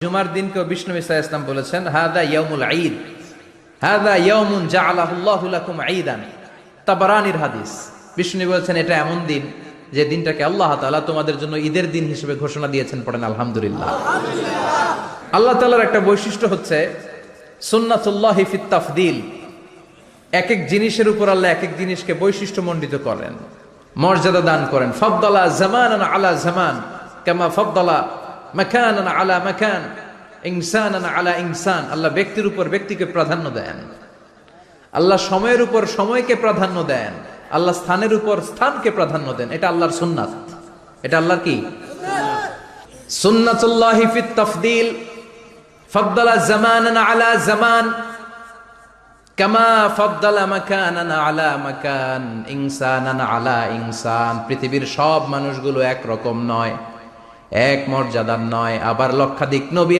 জুমার দিনকে বিষ্ণু ইসা ইসলাম বলেছেন হাদা ইয়াউমুল ঈদ, হাদা ইয়াউমুন জাআলাহুল্লাহু লাকুম ঈদান। তাবারানির হাদিস। বিষ্ণু বলেছেন এটা এমন দিন যে দিনটাকে আল্লাহ তাআলা তোমাদের জন্য ঈদের দিন হিসেবে ঘোষণা দিয়েছেন। পড়েন আলহামদুলিল্লাহ। আল্লাহ তাআলার একটা বৈশিষ্ট্য হচ্ছে সুন্নাতুল্লাহি ফিত তাফদিল। এক এক জিনিসের উপর আল্লাহ এক এক জিনিসকে বৈশিষ্ট্যমণ্ডিত করেন, মর্যাদা দান করেন। ফাদ্দালা জামানান আলা জামান কামা ফাদ্দালা মাকানান আলা মাকান, ইনসানান আলা ইনসান। আল্লাহ ব্যক্তির উপর ব্যক্তিকে প্রাধান্য দেন, আল্লাহ সময়ের উপর সময়কে প্রাধান্য দেন, আল্লাহ স্থানের উপর স্থানকে প্রাধান্য দেন। এটা আল্লাহর সুন্নাত। এটা আল্লাহর কি সুন্নাতুল্লাহি ফিত তাফদিল। ফাদ্দালা জামানান আলা জামান কামা ফাদ্দালা মাকানান আলা মাকান, ইনসানান আলা ইনসান। পৃথিবীর সব মানুষগুলো এক রকম নয়, এক মর্যাদার নয়। আবার লক্ষাধিক নবী